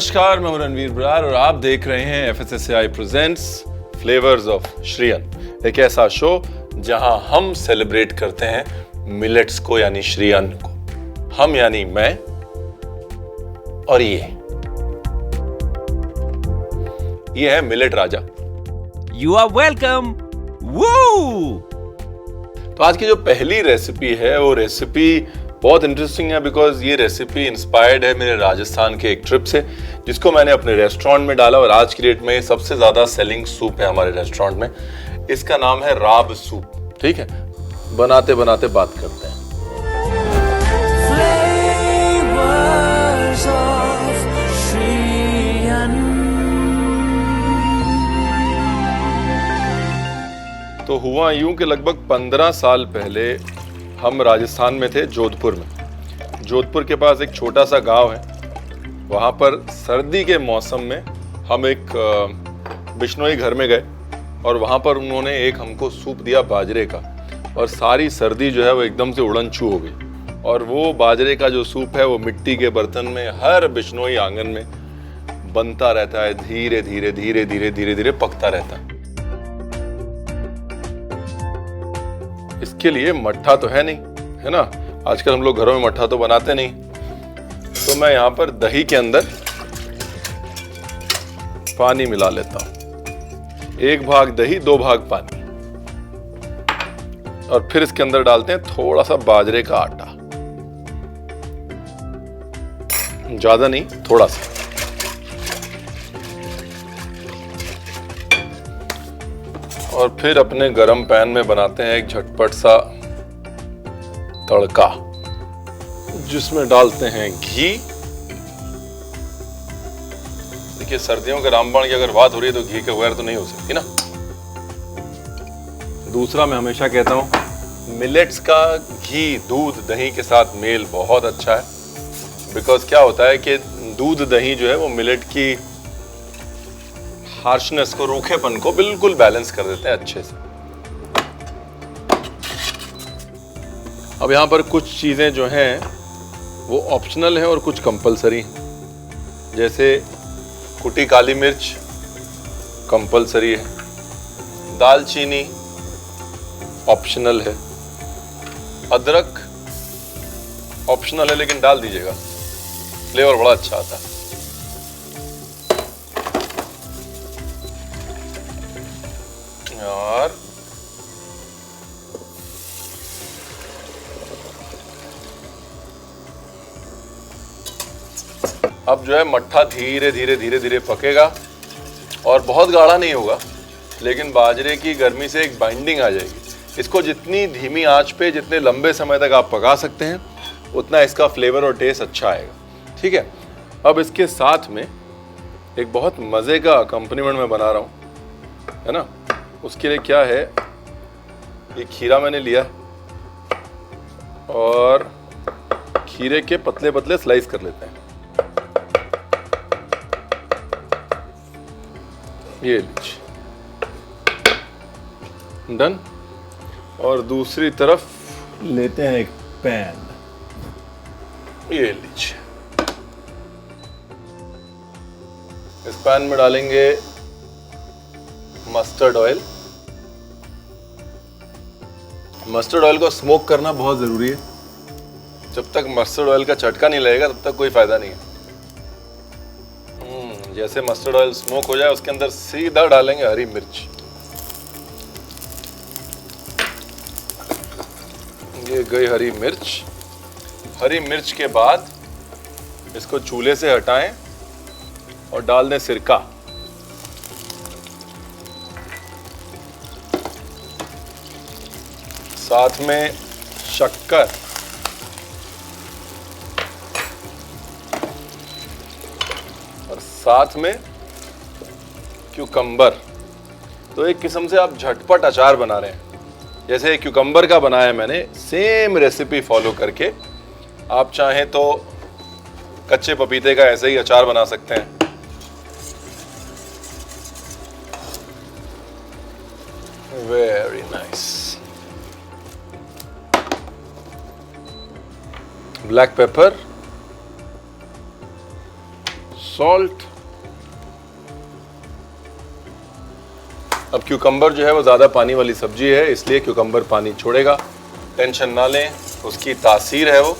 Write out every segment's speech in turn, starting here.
नमस्कार, मैं हूं रणवीर बरार और आप देख रहे हैं FSSAI presents flavours of Shriyan, एक ऐसा शो जहां हम सेलिब्रेट करते हैं मिलेट्स को यानी श्रीयन को। हम यानी मैं और ये है millet Raja. You are welcome. वो तो आज की जो पहली रेसिपी है वो रेसिपी बहुत इंटरेस्टिंग है बिकॉज ये रेसिपी इंस्पायर्ड है मेरे राजस्थान के एक ट्रिप से जिसको मैंने अपने रेस्टोरेंट में डाला और आज की डेट में सबसे ज्यादा सेलिंग सूप है हमारे रेस्टोरेंट में। इसका नाम है राब सूप। ठीक है, बनाते बनाते बात करते हैं। तो हुआ यूं कि लगभग 15 साल पहले हम राजस्थान में थे, जोधपुर में। जोधपुर के पास एक छोटा सा गांव है। वहाँ पर सर्दी के मौसम में हम एक बिश्नोई घर में गए और वहाँ पर उन्होंने एक हमको सूप दिया बाजरे का, और सारी सर्दी जो है वो एकदम से उड़न छू हो गई। और वो बाजरे का जो सूप है वो मिट्टी के बर्तन में हर बिश्नोई आंगन में बनता रहता है, धीरे धीरे धीरे धीरे धीरे धीरे पकता रहता है। इसके लिए मट्ठा तो है नहीं, है ना। आजकल हम लोग घरों में मट्ठा तो बनाते नहीं। तो मैं यहाँ पर दही के अंदर पानी मिला लेता हूं। 1 भाग दही 2 भाग पानी, और फिर इसके अंदर डालते हैं थोड़ा सा बाजरे का आटा। ज्यादा नहीं, थोड़ा सा। और फिर अपने गरम पैन में बनाते हैं एक झटपट सा तड़का जिसमें डालते हैं घी। देखिए, सर्दियों के रामबाण की अगर बात हो रही है तो घी के बगैर तो नहीं हो सकती ना। दूसरा, मैं हमेशा कहता हूं मिलेट्स का घी दूध दही के साथ मेल बहुत अच्छा है। बिकॉज क्या होता है कि दूध दही जो है वो मिलेट की हार्शनेस को, रूखेपन को बिल्कुल बैलेंस कर देते हैं अच्छे से। अब यहाँ पर कुछ चीज़ें जो हैं वो ऑप्शनल हैं और कुछ कंपलसरी हैं। जैसे कुटी काली मिर्च कंपलसरी है, दालचीनी ऑप्शनल है, अदरक ऑप्शनल है लेकिन डाल दीजिएगा, फ्लेवर बड़ा अच्छा आता है। और अब जो है मट्ठा धीरे धीरे धीरे धीरे पकेगा और बहुत गाढ़ा नहीं होगा, लेकिन बाजरे की गर्मी से एक बाइंडिंग आ जाएगी। इसको जितनी धीमी आंच पे जितने लंबे समय तक आप पका सकते हैं उतना इसका फ्लेवर और टेस्ट अच्छा आएगा। ठीक है, अब इसके साथ में एक बहुत मज़े का अकम्पनीमेंट मैं बना रहा हूँ, है ना। उसके लिए क्या है, ये खीरा मैंने लिया और खीरे के पतले पतले स्लाइस कर लेते हैं। ये लीजिए, डन। और दूसरी तरफ लेते हैं एक पैन, ये लीजिए। इस पैन में डालेंगे मस्टर्ड ऑयल। मस्टर्ड ऑयल को स्मोक करना बहुत ज़रूरी है। जब तक मस्टर्ड ऑयल का चटका नहीं लगेगा तब तक कोई फ़ायदा नहीं है। जैसे मस्टर्ड ऑयल स्मोक हो जाए उसके अंदर सीधा डालेंगे हरी मिर्च। ये गई हरी मिर्च। हरी मिर्च के बाद इसको चूल्हे से हटाएं और डाल दें सिरका। साथ में शक्कर और साथ में क्यूकम्बर। तो एक किस्म से आप झटपट अचार बना रहे हैं। जैसे क्यूकम्बर का बनाया मैंने, सेम रेसिपी फॉलो करके आप चाहें तो कच्चे पपीते का ऐसे ही अचार बना सकते हैं। Very nice. Black pepper, salt. अब क्यूकम्बर जो है वो ज़्यादा पानी वाली सब्जी है, इसलिए क्यूकम्बर पानी छोड़ेगा, टेंशन ना लें, उसकी तासीर है वो।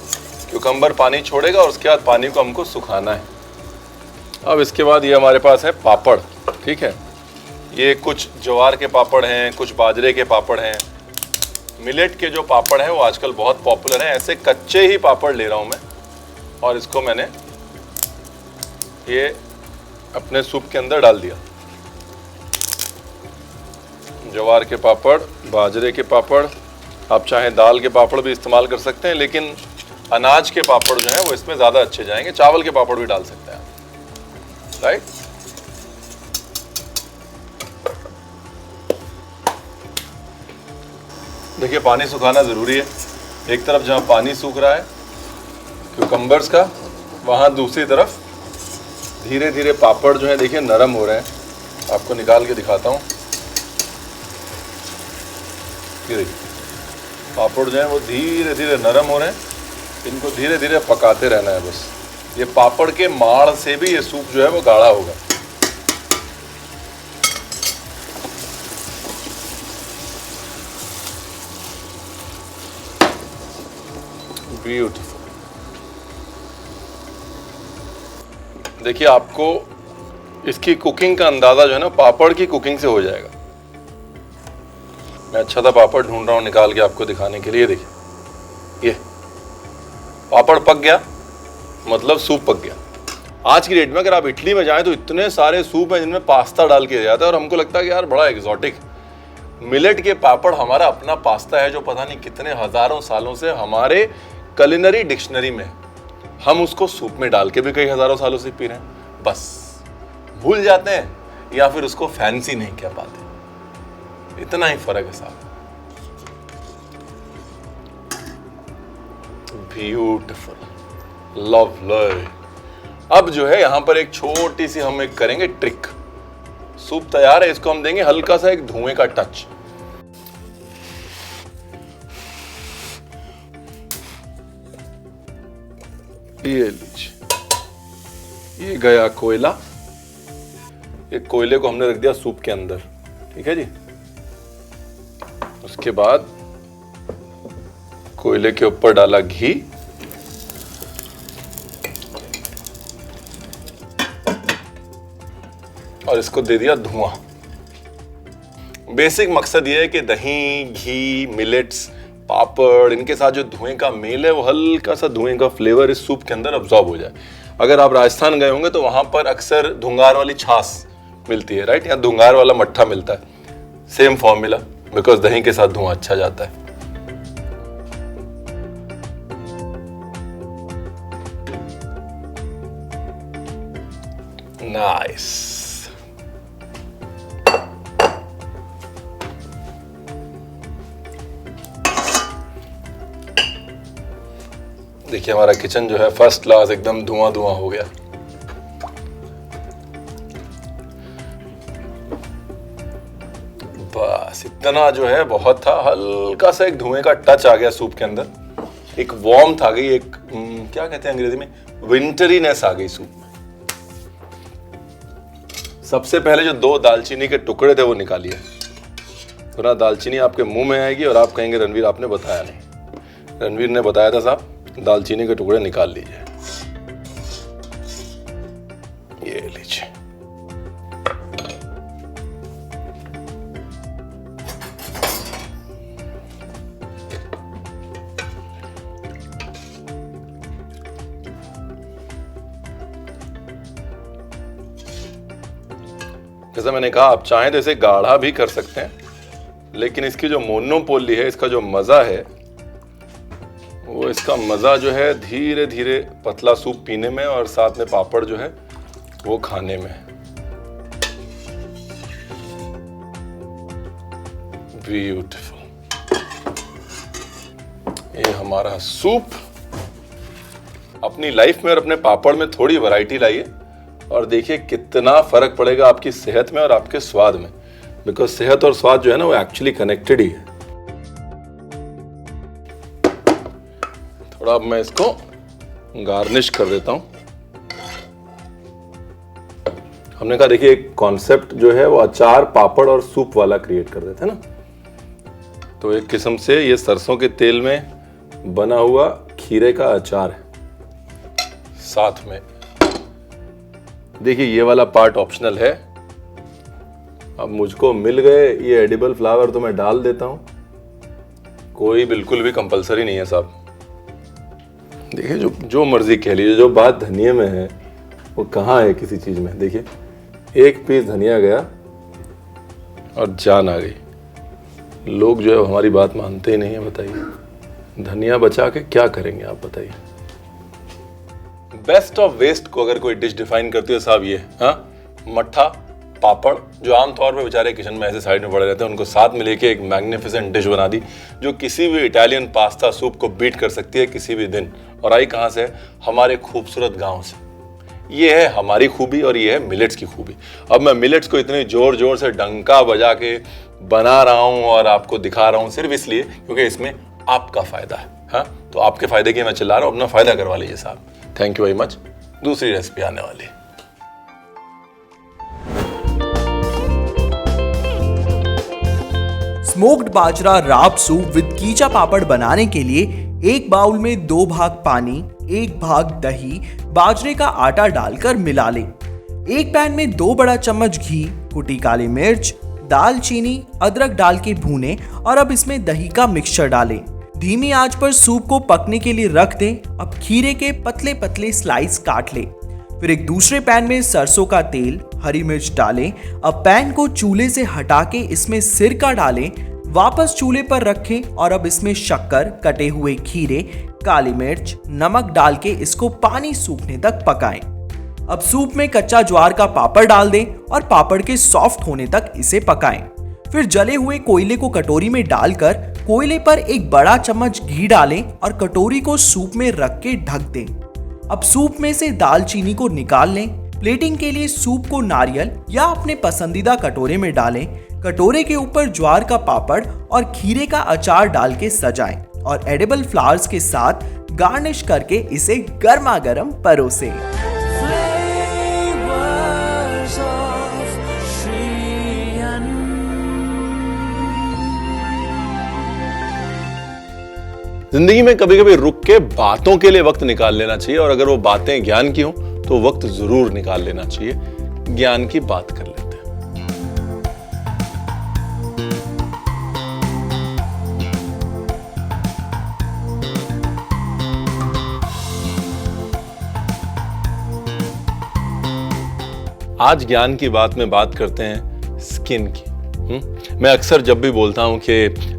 क्यूकम्बर पानी छोड़ेगा और उसके बाद पानी को हमको सुखाना है। अब इसके बाद ये हमारे पास है पापड़, ठीक है। ये कुछ ज्वार के पापड़ हैं, कुछ बाजरे के पापड़ हैं। मिलेट के जो पापड़ हैं वो आजकल बहुत पॉपुलर हैं। ऐसे कच्चे ही पापड़ ले रहा हूँ मैं और इसको मैंने ये अपने सूप के अंदर डाल दिया। ज्वार के पापड़, बाजरे के पापड़, आप चाहें दाल के पापड़ भी इस्तेमाल कर सकते हैं, लेकिन अनाज के पापड़ जो हैं वो इसमें ज़्यादा अच्छे जाएंगे। चावल के पापड़ भी डाल सकते हैं, राइट। देखिए पानी सुखाना ज़रूरी है। एक तरफ जहाँ पानी सूख रहा है क्यूकम्बर्स का, वहाँ दूसरी तरफ धीरे धीरे पापड़ जो है देखिए नरम हो रहे हैं। आपको निकाल के दिखाता हूँ। ये देखिए पापड़ जो है वो धीरे धीरे नरम हो रहे हैं। इनको धीरे धीरे पकाते रहना है बस। ये पापड़ के माड़ से भी ये सूप जो है वो गाढ़ा होगा। ब्यूटीफुल। देखिए आपको इसकी कुकिंग का अंदाजा जो है ना पापड़ की कुकिंग से हो जाएगा। मैं अच्छा सा पापड़ ढूंढ रहा हूँ निकाल के आपको दिखाने के लिए। देखिए ये पापड़ पक गया, मतलब सूप पक गया। आज की डेट में अगर आप इटली में जाएं तो इतने सारे सूप हैं जिनमें पास्ता डाल के जाता है और हमको लगता है कि यार बड़ा एग्जॉटिक। मिलेट के पापड़ हमारा अपना पास्ता है जो पता नहीं कितने हजारों सालों से हमारे कुलिनरी डिक्शनरी में, हम उसको सूप में डाल के भी कई हजारों सालों से पी रहे हैं। बस भूल जाते हैं या फिर उसको फैंसी नहीं कह पाते। इतना ही फर्क है साहब। Beautiful, lovely. अब जो है यहां पर एक छोटी सी हम एक करेंगे ट्रिक। सूप तैयार है, इसको हम देंगे हल्का सा एक धुएं का टच। ये लीजिए, ये गया कोयला। ये कोयले को हमने रख दिया सूप के अंदर, ठीक है जी। उसके बाद कोयले के ऊपर डाला घी, और इसको दे दिया धुआं। बेसिक मकसद ये है कि दही, घी, मिलेट्स, पापड़, इनके साथ जो धुएं का मेल है वो हल्का सा धुएं का फ्लेवर इस सूप के अंदर अब्सॉर्ब हो जाए। अगर आप राजस्थान गए होंगे तो वहां पर अक्सर धुंगार वाली छाछ मिलती है, राइट, या धुंगार वाला मट्ठा मिलता है। सेम फॉर्मूला, बिकॉज दही के साथ धुआं अच्छा जाता है। नाइस। देखिए हमारा किचन जो है फर्स्ट क्लास एकदम धुआं धुआं हो गया। बस इतना जो है बहुत था। हल्का सा एक धुएं का टच आ गया सूप के अंदर, एक वार्मथ आ गई, एक क्या कहते हैं अंग्रेजी में, विंटरीनेस आ गई सूप में। सबसे पहले जो 2 दालचीनी के टुकड़े थे वो निकालिए, वरना दालचीनी आपके मुंह में आएगी और आप कहेंगे रणवीर आपने बताया नहीं। रणवीर ने बताया था साहब, दालचीनी के टुकड़े निकाल लीजिए। ये लीजिए। जैसा मैंने कहा आप चाहें तो इसे गाढ़ा भी कर सकते हैं, लेकिन इसकी जो मोनोपोली है, इसका जो मजा है वो, इसका मजा जो है धीरे धीरे पतला सूप पीने में और साथ में पापड़ जो है वो खाने में। ब्यूटीफुल। ये हमारा सूप। अपनी लाइफ में और अपने पापड़ में थोड़ी वैरायटी लाइए और देखिए कितना फर्क पड़ेगा आपकी सेहत में और आपके स्वाद में, बिकॉज सेहत और स्वाद जो है ना वो एक्चुअली कनेक्टेड ही है। थोड़ा अब मैं इसको गार्निश कर देता हूं। हमने कहा देखिए एक कॉन्सेप्ट जो है वो अचार, पापड़ और सूप वाला क्रिएट कर देते हैं ना। तो एक किस्म से ये सरसों के तेल में बना हुआ खीरे का अचार है। साथ में देखिए ये वाला पार्ट ऑप्शनल है। अब मुझको मिल गए ये एडिबल फ्लावर तो मैं डाल देता हूं, कोई बिल्कुल भी कंपलसरी नहीं है साहब। देखिए जो मर्जी कह लीजिए, जो बात धनिया में है वो कहाँ है किसी चीज में। देखिए एक पीस धनिया गया और जान आ गई। लोग जो है हमारी बात मानते ही नहीं है। बताइए धनिया बचा के क्या करेंगे आप बताइए। बेस्ट ऑफ वेस्ट को अगर कोई डिश डिफाइन करती है साहब ये, हाँ, मट्ठा पापड़ जो आमतौर पे बेचारे किचन में ऐसे साइड में पड़े रहते हैं, उनको साथ में लेके एक मैग्निफिसेंट डिश बना दी जो किसी भी इटालियन पास्ता सूप को बीट कर सकती है किसी भी दिन। और आई कहाँ से? हमारे खूबसूरत गांव से। ये है हमारी खूबी और ये है मिलेट्स की खूबी। अब मैं मिलेट्स को इतने जोर जोर से डंका बजा के बना रहा हूँ और आपको दिखा रहा हूँ सिर्फ इसलिए क्योंकि इसमें आपका फायदा है। हाँ, तो आपके फायदे के मैं चिल्ला रहा हूँ, अपना फायदा करवा लीजिए साहब। Thank you very much. दूसरी रेसिपी आने वाली है। स्मोक्ड बाजरा राब सूप विद कीचा पापड़ बनाने के लिए एक बाउल में 2 भाग पानी, 1 भाग दही, बाजरे का आटा डालकर मिला लें। एक पैन में 2 बड़ा चम्मच घी, कुटी काली मिर्च, दालचीनी, अदरक डाल के भूनें और अब इसमें दही का मिक्सचर डालें। धीमी आंच पर सूप को पकने के लिए रख दें। अब खीरे के पतले पतले स्लाइस काट लें। फिर एक दूसरे पैन में सरसों का तेल, हरी मिर्च डालें। अब पैन को चूल्हे से हटा के इसमें सिरका डालें, वापस चूल्हे पर रखें और अब इसमें शक्कर, कटे हुए खीरे, काली मिर्च, नमक डाल के इसको पानी सूखने तक पकाएं। अब सूप में कच्चा ज्वार का पापड़ डाल दें और पापड़ के सॉफ्ट होने तक इसे पकाएं। फिर जले हुए कोयले को कटोरी में डालकर कोयले पर एक बड़ा चम्मच घी डालें और कटोरी को सूप में रख के ढक दें। अब सूप में से दालचीनी को निकाल लें। प्लेटिंग के लिए सूप को नारियल या अपने पसंदीदा कटोरे में डालें। कटोरे के ऊपर ज्वार का पापड़ और खीरे का अचार डाल के सजाएं और एडिबल फ्लावर्स के साथ गार्निश करके इसे गर्मा गर्म परोसें। जिंदगी में कभी कभी रुक के बातों के लिए वक्त निकाल लेना चाहिए और अगर वो बातें ज्ञान की हो तो वक्त जरूर निकाल लेना चाहिए। ज्ञान की बात कर लेते हैं। आज ज्ञान की बात में बात करते हैं स्किन की। मैं अक्सर जब भी बोलता हूँ कि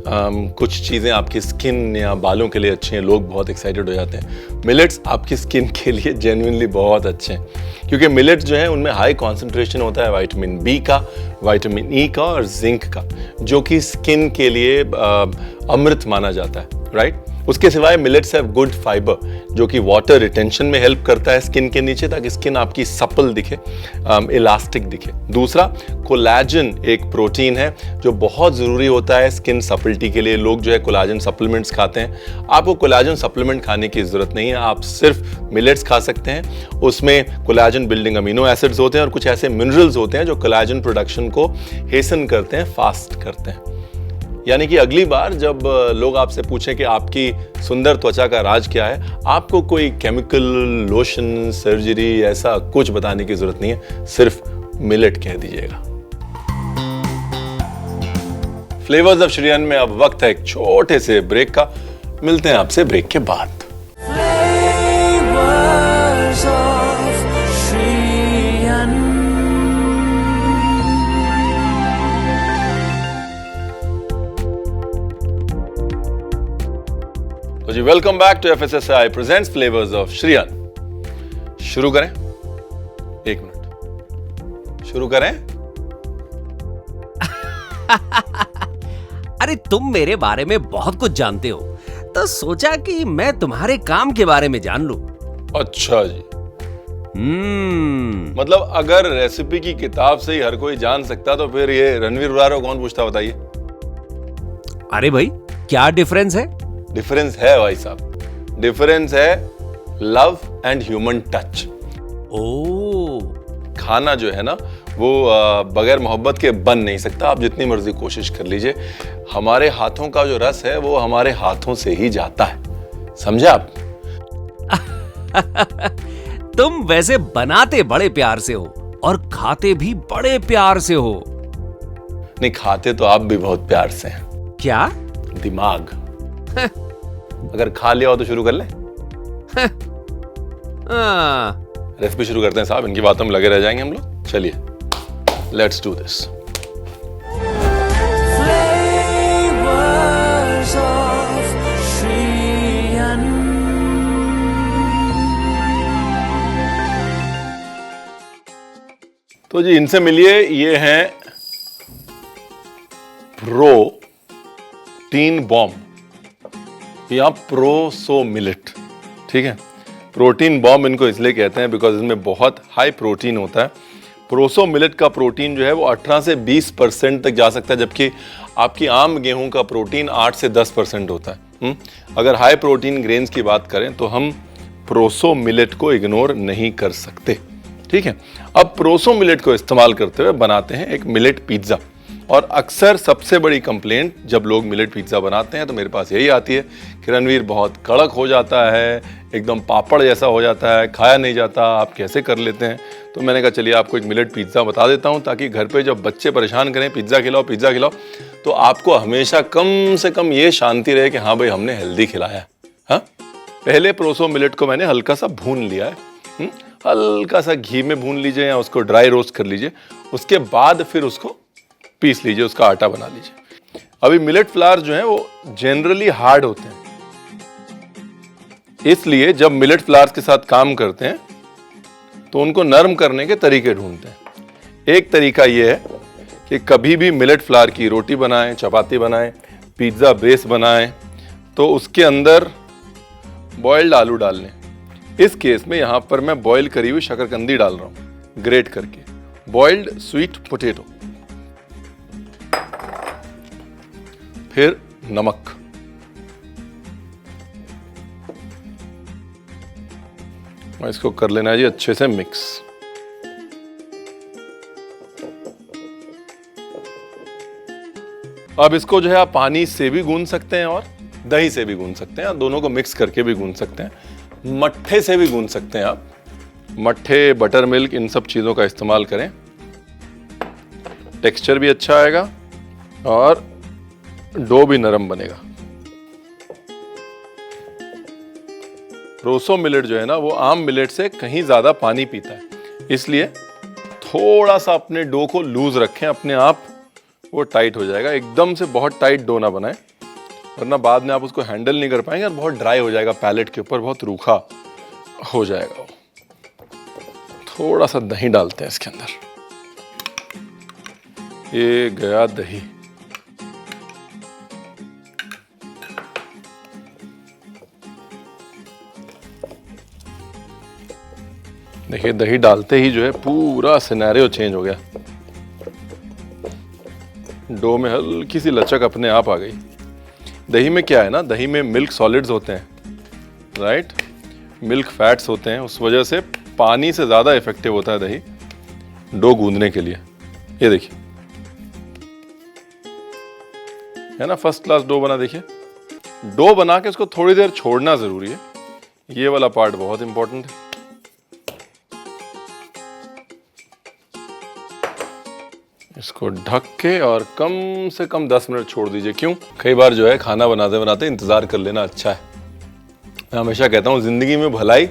कुछ चीज़ें आपकी स्किन या बालों के लिए अच्छी हैं, लोग बहुत एक्साइटेड हो जाते हैं। मिलेट्स आपकी स्किन के लिए जेन्युइनली बहुत अच्छे हैं क्योंकि मिलेट्स जो है उनमें हाई कॉन्सेंट्रेशन होता है विटामिन बी का, विटामिन ई का और जिंक का, जो कि स्किन के लिए अमृत माना जाता है, राइट। उसके सिवाय मिलेट्स हैव गुड फाइबर जो कि वाटर रिटेंशन में हेल्प करता है स्किन के नीचे, ताकि स्किन आपकी सपल दिखे, इलास्टिक दिखे। दूसरा, कोलाजन एक प्रोटीन है जो बहुत ज़रूरी होता है स्किन सपलिटी के लिए। लोग जो है कोलाजन सप्लीमेंट्स खाते हैं। आपको कोलाजन सप्लीमेंट खाने की ज़रूरत नहीं है, आप सिर्फ मिलेट्स खा सकते हैं। उसमें कोलाजन बिल्डिंग अमीनो एसिड्स होते हैं और कुछ ऐसे मिनरल्स होते हैं जो कोलाजन प्रोडक्शन को हेसन करते हैं, फास्ट करते हैं। यानी कि अगली बार जब लोग आपसे पूछें कि आपकी सुंदर त्वचा का राज क्या है, आपको कोई केमिकल, लोशन, सर्जरी ऐसा कुछ बताने की जरूरत नहीं है, सिर्फ मिलेट कह दीजिएगा। फ्लेवर्स ऑफ श्रीयन में अब वक्त है एक छोटे से ब्रेक का। मिलते हैं आपसे ब्रेक के बाद। तो जी welcome back to FSSAI presents flavours of Shree Anna. शुरू करें? 1 मिनट, शुरू करें? अरे तुम मेरे बारे में बहुत कुछ जानते हो, तो सोचा कि मैं तुम्हारे काम के बारे में जान लूं। अच्छा जी। मतलब अगर रेसिपी की किताब से ही हर कोई जान सकता तो फिर ये रणवीर बरार को कौन पूछता, बताइए। अरे भाई, क्या डिफरेंस है? डिफरेंस है भाई साहब, डिफरेंस है लव एंड ह्यूमन टच। ओ, खाना जो है ना वो बगैर मोहब्बत के बन नहीं सकता। आप जितनी मर्जी कोशिश कर लीजिए, हमारे हाथों का जो रस है वो हमारे हाथों से ही जाता है, समझे आप? तुम वैसे बनाते बड़े प्यार से हो और खाते भी बड़े प्यार से हो। नहीं, खाते तो आप भी बहुत प्यार से हैं। क्या? दिमाग। अगर खा लिया हो तो शुरू कर ले। रेसिपी शुरू करते हैं साहब, इनकी बातों में लगे रह जाएंगे हम लोग। चलिए, लेट्स डू दिस। तो जी इनसे मिलिए, ये हैं प्रोटीन बॉम्ब या प्रोसो मिलेट। ठीक है, प्रोटीन बॉम्ब इनको इसलिए कहते हैं बिकॉज इसमें बहुत हाई प्रोटीन होता है। प्रोसो मिलेट का प्रोटीन जो है वो 18 से 20% तक जा सकता है, जबकि आपकी आम गेहूं का प्रोटीन 8 से 10% होता है। अगर हाई प्रोटीन ग्रेन्स की बात करें तो हम प्रोसो मिलेट को इग्नोर नहीं कर सकते। ठीक है, अब प्रोसो मिलेट को इस्तेमाल करते हुए बनाते हैं एक मिलेट पिज्ज़ा। और अक्सर सबसे बड़ी कंप्लेंट जब लोग मिलेट पिज्ज़ा बनाते हैं तो मेरे पास यही आती है कि रणवीर बहुत कड़क हो जाता है, एकदम पापड़ जैसा हो जाता है, खाया नहीं जाता, आप कैसे कर लेते हैं? तो मैंने कहा चलिए आपको एक मिलेट पिज्ज़ा बता देता हूं, ताकि घर पे जब बच्चे परेशान करें पिज्ज़ा खिलाओ पिज्ज़ा खिलाओ, तो आपको हमेशा कम से कम ये शांति रहे कि हाँ भाई हमने हेल्दी खिलाया। हाँ, पहले प्रोसो मिलेट को मैंने हल्का सा भून लिया है। हल्का सा घी में भून लीजिए या उसको ड्राई रोस्ट कर लीजिए, उसके बाद फिर उसको पीस लीजिए, उसका आटा बना लीजिए। अभी मिलेट फ्लावर जो है वो जनरली हार्ड होते हैं, इसलिए जब मिलेट फ्लावर्स के साथ काम करते हैं तो उनको नरम करने के तरीके ढूंढते हैं। एक तरीका ये है कि कभी भी मिलेट फ्लावर की रोटी बनाएं, चपाती बनाएं, पिज्ज़ा बेस बनाएं तो उसके अंदर बॉइल्ड आलू डाल लें। इस केस में यहां पर मैं बॉइल करी हुई शकरकंदी डाल रहा हूं, ग्रेट करके, बॉइल्ड स्वीट पोटैटो, फिर नमक, और इसको कर लेना है जी अच्छे से मिक्स। अब इसको जो है आप पानी से भी गूंद सकते हैं और दही से भी गूंद सकते हैं, दोनों को मिक्स करके भी गूंद सकते हैं, मट्ठे से भी गूंद सकते हैं आप। मट्ठे, बटर मिल्क, इन सब चीज़ों का इस्तेमाल करें, टेक्सचर भी अच्छा आएगा और डो भी नरम बनेगा। प्रोसो मिलेट जो है ना वो आम मिलेट से कहीं ज़्यादा पानी पीता है, इसलिए थोड़ा सा अपने डो को लूज रखें, अपने आप वो टाइट हो जाएगा। एकदम से बहुत टाइट डो ना बनाएं, वरना बाद में आप उसको हैंडल नहीं कर पाएंगे और बहुत ड्राई हो जाएगा, पैलेट के ऊपर बहुत रूखा हो जाएगा। थोड़ा सा दही डालते हैं इसके अंदर, ये गया दही। देखिए दही डालते ही जो है पूरा सिनेरियो चेंज हो गया, डो में हल्की सी लचक अपने आप आ गई। दही में क्या है ना, दही में मिल्क सॉलिड्स होते हैं, राइट, मिल्क फैट्स होते हैं, उस वजह से पानी से ज़्यादा इफेक्टिव होता है दही डो गूंदने के लिए। ये देखिए है ना, फर्स्ट क्लास डो बना। देखिए डो बना के उसको थोड़ी देर छोड़ना ज़रूरी है, ये वाला पार्ट बहुत इंपॉर्टेंट है। इसको ढक के और कम से कम 10 मिनट छोड़ दीजिए। क्यों? कई बार जो है खाना बनाते बनाते इंतजार कर लेना अच्छा है। मैं हमेशा कहता हूँ जिंदगी में भलाई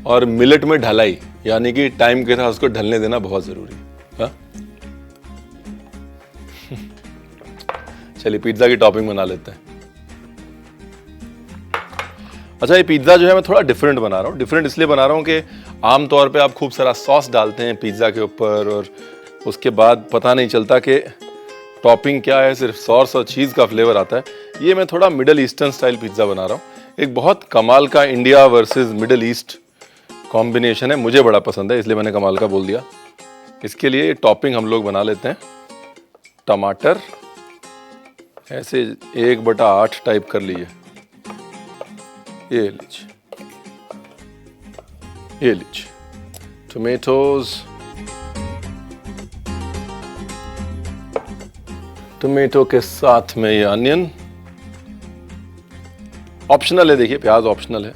और मिलेट में ढलाई, यानी कि टाइम के साथ उसको ढलने देना बहुत जरूरी है। हाँ? चलिए पिज्जा की टॉपिंग बना लेते हैं। अच्छा, ये पिज्जा जो है मैं थोड़ा डिफरेंट बना रहा हूँ। डिफरेंट इसलिए बना रहा हूँ कि आमतौर पे आप खूब सारा सॉस डालते हैं पिज्जा के ऊपर और उसके बाद पता नहीं चलता कि टॉपिंग क्या है, सिर्फ सॉस और चीज़ का फ्लेवर आता है। ये मैं थोड़ा मिडल ईस्टर्न स्टाइल पिज्ज़ा बना रहा हूँ। एक बहुत कमाल का India versus middle east combination है, मुझे बड़ा पसंद है इसलिए मैंने कमाल का बोल दिया। इसके लिए टॉपिंग हम लोग बना लेते हैं। टमाटर ऐसे 1/8 टाइप कर लीजिए, ये लीजिए, ये लीजिए, टोमेटोज, टोमेटो के साथ में ये अनियन ऑप्शनल है। देखिए प्याज ऑप्शनल है,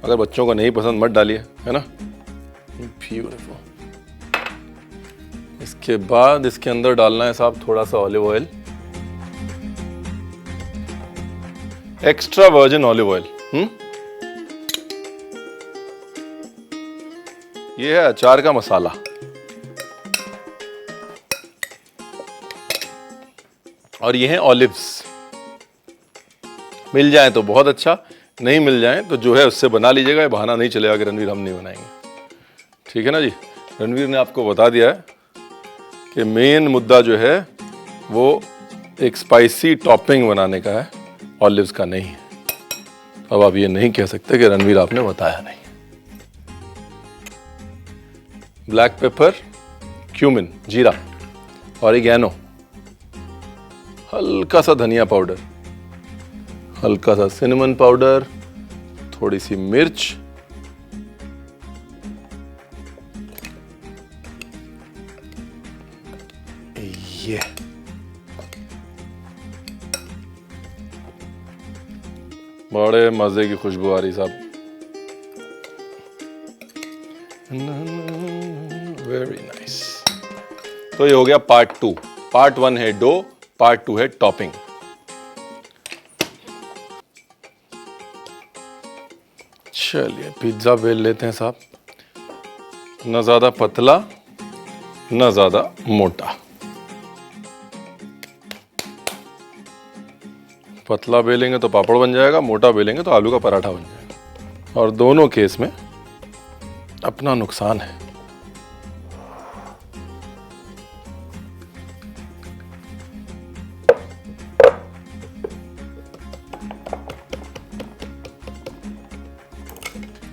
अगर बच्चों को नहीं पसंद मत डालिए, है ना। ब्यूटीफुल। इसके बाद इसके अंदर डालना है साहब थोड़ा सा olive oil, extra virgin olive oil. ये है अचार का मसाला। और ये है ऑलिव्स। मिल जाए तो बहुत अच्छा, नहीं मिल जाए तो जो है उससे बना लीजिएगा। ये बहाना नहीं चलेगा कि रणवीर हम नहीं बनाएंगे, ठीक है ना जी। रणवीर ने आपको बता दिया है कि मेन मुद्दा जो है वो एक स्पाइसी टॉपिंग बनाने का है, ऑलिव्स का नहीं है। अब आप ये नहीं कह सकते कि रणवीर आपने बताया नहीं। ब्लैक पेपर, क्यूमिन, जीरा, ऑरिगेनो, हल्का सा धनिया पाउडर, हल्का सा सिनेमन पाउडर, थोड़ी सी मिर्च, ये बड़े मजे की खुशबू आ रही साहब। Very nice. तो ये हो गया पार्ट 2। पार्ट 1 है डो, पार्ट 2 है टॉपिंग। चलिए पिज्जा बेल लेते हैं साहब, न ज्यादा पतला न ज्यादा मोटा। पतला बेलेंगे तो पापड़ बन जाएगा, मोटा बेलेंगे तो आलू का पराठा बन जाएगा। और दोनों केस में अपना नुकसान है।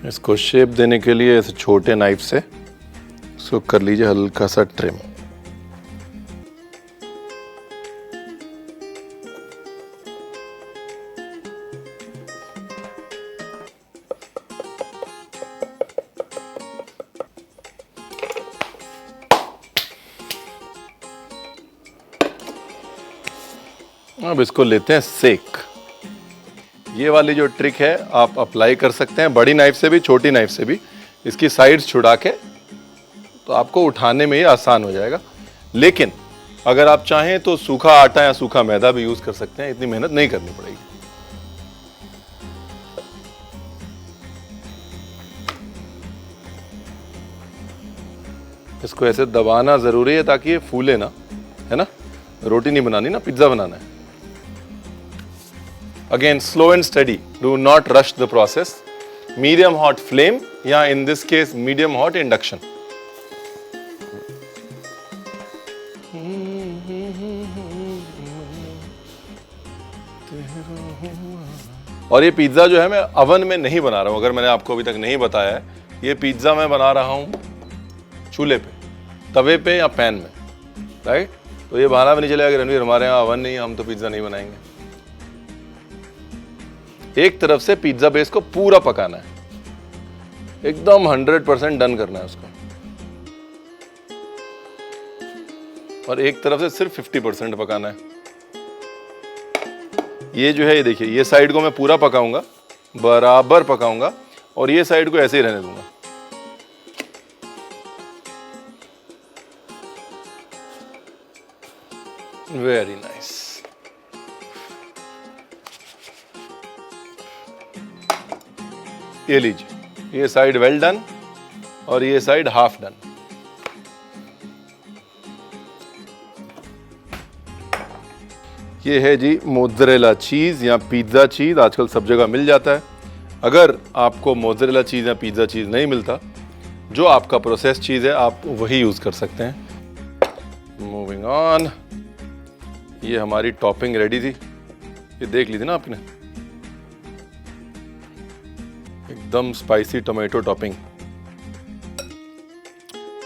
इसको शेप देने के लिए इस छोटे नाइफ से इसको कर लीजिए हल्का सा ट्रिम। अब इसको लेते हैं सेक। ये वाली जो ट्रिक है आप अप्लाई कर सकते हैं बड़ी नाइफ से भी, छोटी नाइफ से भी। इसकी साइड्स छुड़ा के तो आपको उठाने में ही आसान हो जाएगा। लेकिन अगर आप चाहें तो सूखा आटा या सूखा मैदा भी यूज कर सकते हैं, इतनी मेहनत नहीं करनी पड़ेगी। इसको ऐसे दबाना जरूरी है ताकि ये फूले ना, है ना। रोटी नहीं बनानी ना, पिज्जा बनाना है। Again, slow and steady. Do not rush the process. Medium hot flame, या in this case medium hot induction. और ये पिज्जा जो है मैं अवन में नहीं बना रहा हूं, अगर मैंने आपको अभी तक नहीं बताया है। ये पिज्जा मैं बना रहा हूं चूल्हे पे, तवे पे या पैन में, राइट। तो ये बहाना भी नहीं चलेगा कि रणवीर हमारे यहाँ अवन नहीं है, हम तो पिज्जा नहीं बनाएंगे। एक तरफ से पिज्जा बेस को पूरा पकाना है, एकदम 100% डन करना है उसको। और एक तरफ से सिर्फ 50% पकाना है। ये जो है, ये देखिए, ये साइड को मैं पूरा पकाऊंगा, बराबर पकाऊंगा, और ये साइड को ऐसे ही रहने दूंगा। Very nice. ये लीजिए, ये साइड वेल डन और ये साइड हाफ डन। ये है जी मोज़रेला चीज़ या पिज़्ज़ा चीज़, आजकल सब जगह मिल जाता है। अगर आपको मोज़रेला चीज़ या पिज़्ज़ा चीज़ नहीं मिलता, जो आपका प्रोसेस चीज़ है आप वही यूज़ कर सकते हैं। Moving on. ये हमारी टॉपिंग रेडी थी, ये देख ली थी ना आपने, एकदम स्पाइसी टोमेटो टॉपिंग।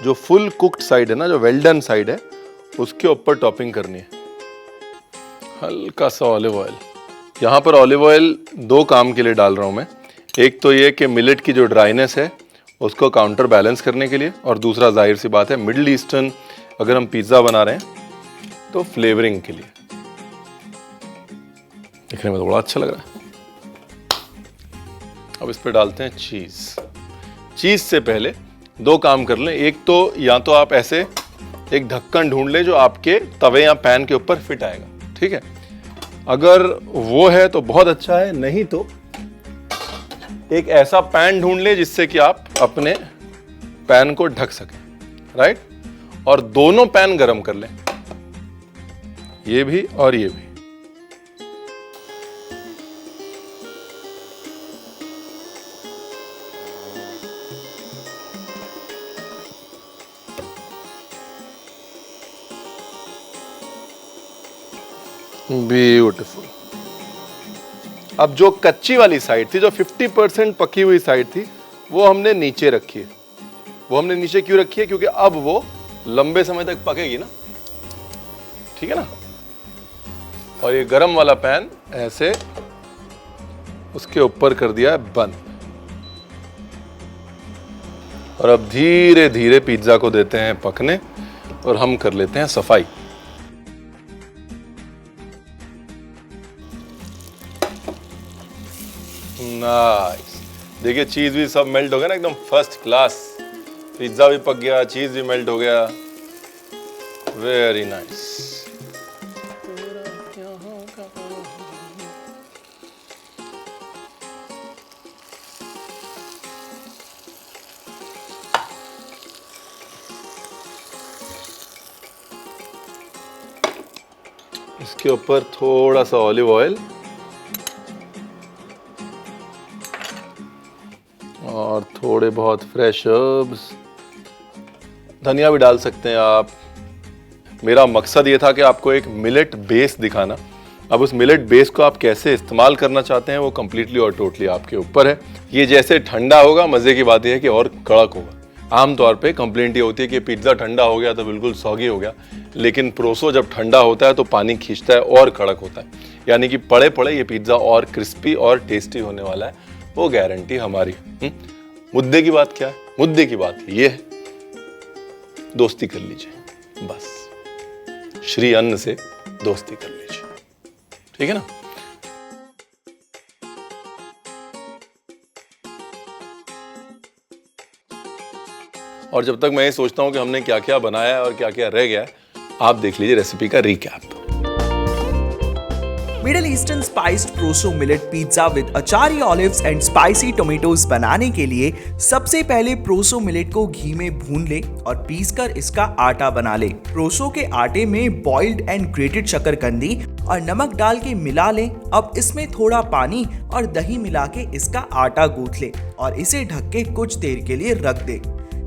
जो फुल कुक्ड साइड है ना, जो वेल डन साइड है, उसके ऊपर टॉपिंग करनी है। हल्का सा ऑलिव ऑयल। यहाँ पर ऑलिव ऑयल दो काम के लिए डाल रहा हूँ मैं। एक तो ये कि मिलेट की जो ड्राइनेस है उसको काउंटर बैलेंस करने के लिए, और दूसरा जाहिर सी बात है मिडिल ईस्टर्न अगर हम पिज्ज़ा बना रहे हैं तो फ्लेवरिंग के लिए। दिखने में तो बड़ा अच्छा लग रहा है। अब इस पर डालते हैं चीज़। चीज़ से पहले दो काम कर लें। एक तो या तो आप ऐसे एक ढक्कन ढूंढ लें जो आपके तवे या पैन के ऊपर फिट आएगा, ठीक है। अगर वो है तो बहुत अच्छा है, नहीं तो एक ऐसा पैन ढूंढ लें जिससे कि आप अपने पैन को ढक सकें, राइट। और दोनों पैन गरम कर लें, ये भी और ये भी। ब्यूटीफुल। अब जो कच्ची वाली साइड थी, जो 50% पकी हुई साइड थी, वो हमने नीचे रखी है। वो हमने नीचे क्यों रखी है? क्योंकि अब वो लंबे समय तक पकेगी ना, ठीक है ना। और ये गरम वाला पैन ऐसे उसके ऊपर कर दिया है बंद। और अब धीरे धीरे पिज्जा को देते हैं पकने और हम कर लेते हैं सफाई। नाइस। देखिए चीज भी सब मेल्ट हो गया ना, एकदम फर्स्ट क्लास। पिज्जा भी पक गया, चीज भी मेल्ट हो गया। Very nice. इसके ऊपर थोड़ा सा ऑलिव ऑयल और थोड़े बहुत फ्रेश हर्ब्स, धनिया भी डाल सकते हैं आप। मेरा मकसद ये था कि आपको एक मिलेट बेस दिखाना। अब उस मिलेट बेस को आप कैसे इस्तेमाल करना चाहते हैं वो कम्प्लीटली और टोटली आपके ऊपर है। ये जैसे ठंडा होगा, मज़े की बात यह है कि और कड़क होगा। आमतौर पे कंप्लेंट ये होती है कि पिज्ज़ा ठंडा हो गया तो बिल्कुल सॉगी हो गया, लेकिन प्रोसो जब ठंडा होता है तो पानी खींचता है और कड़क होता है, यानी कि पड़े पड़े ये पिज्ज़ा और क्रिस्पी और टेस्टी होने वाला है, वो गारंटी हमारी। मुद्दे की बात क्या है? मुद्दे की बात ये है, दोस्ती कर लीजिए, बस श्री अन्न से दोस्ती कर लीजिए, ठीक है ना। और जब तक मैं ये सोचता हूं कि हमने क्या क्या बनाया है और क्या क्या रह गया है, आप देख लीजिए रेसिपी का recap. Middle Eastern spiced proso millet pizza with achari olives and spicy tomatoes बनाने के लिए सबसे पहले प्रोसो मिलेट को घी में भून ले और पीसकर इसका आटा बना ले। प्रोसो के आटे में बॉइल्ड एंड ग्रेटेड शकरकंदी और नमक डाल के मिला ले। अब इसमें थोड़ा पानी और दही मिला के इसका आटा गूंथ ले और इसे ढक के कुछ देर के लिए रख दे।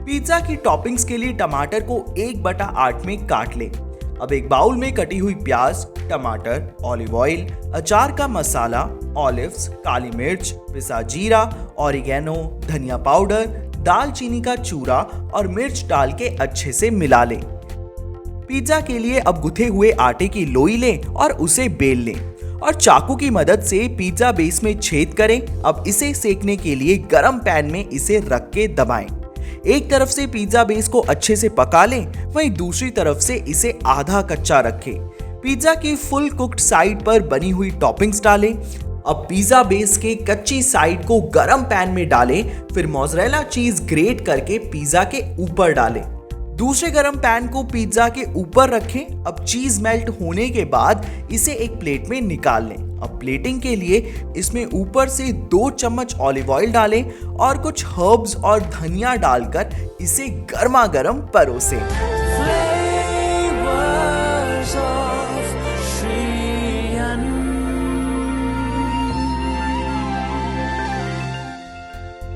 पिज्जा की टॉपिंग्स के लिए टमाटर को 1/8 में काट ले। अब एक बाउल में कटी हुई प्याज, टमाटर, ऑलिव ऑयल, अचार का मसाला, ऑलिव्स, काली मिर्च, पिसा जीरा, ऑरिगेनो, धनिया पाउडर, दालचीनी का चूरा और मिर्च डाल के अच्छे से मिला ले। पिज्जा के लिए अब गुथे हुए आटे की लोई लें और उसे बेल लें और चाकू की मदद से पिज्जा बेस में छेद करें। अब इसे सेकने के लिए गरम पैन में इसे रख के दबाएं। एक तरफ से पिज्जा बेस को अच्छे से पका लें, वहीं दूसरी तरफ से इसे आधा कच्चा रखें। पिज्जा की फुल कुक्ड साइड पर बनी हुई टॉपिंग्स डालें। अब पिज्जा बेस के कच्ची साइड को गरम पैन में डालें, फिर मोज़रेला चीज ग्रेट करके पिज्जा के ऊपर डालें। दूसरे गरम पैन को पिज्जा के ऊपर रखें। अब चीज मेल्ट होने के बाद इसे एक प्लेट में निकाल लें। अब प्लेटिंग के लिए इसमें ऊपर से 2 चम्मच ऑलिव ऑयल डालें और कुछ हर्ब्स और धनिया डालकर इसे गर्मा गर्म परोसें।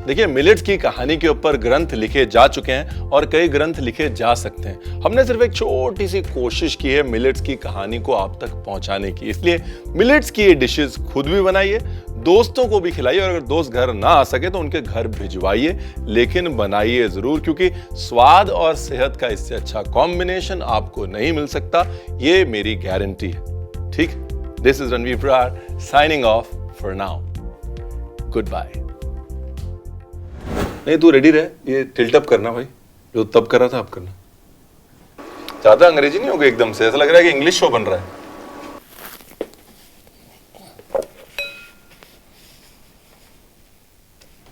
देखिए, मिलेट्स की कहानी के ऊपर ग्रंथ लिखे जा चुके हैं और कई ग्रंथ लिखे जा सकते हैं। हमने सिर्फ एक छोटी सी कोशिश की है मिलेट्स की कहानी को आप तक पहुंचाने की। इसलिए मिलेट्स की ये डिशेस खुद भी बनाइए, दोस्तों को भी खिलाइए, और अगर दोस्त घर ना आ सके तो उनके घर भिजवाइए, लेकिन बनाइए जरूर, क्योंकि स्वाद और सेहत का इससे अच्छा कॉम्बिनेशन आपको नहीं मिल सकता, ये मेरी गारंटी है। ठीक, this is Ranveer Brar signing off for now. Good bye. नहीं तू रेडी रहे, ये टिल्ट अप करना भाई, जो तब कर रहा था आप करना। ज्यादा अंग्रेजी नहीं होगा एकदम से, ऐसा लग रहा है कि इंग्लिश शो बन रहा है।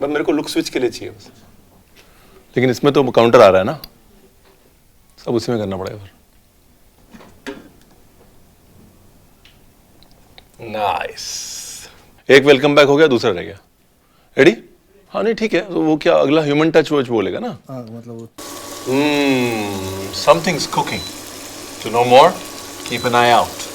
बस मेरे को लुक स्विच के लिए चाहिए बस, लेकिन इसमें तो काउंटर आ रहा है ना, सब उसी में करना पड़ेगा फिर। नाइस, एक वेलकम बैक हो गया, दूसरा रह गया। रेडी? हाँ नहीं ठीक है, तो वो क्या अगला ह्यूमन टच वच बोलेगा ना। हाँ मतलब somethings cooking, to know more keep an eye out.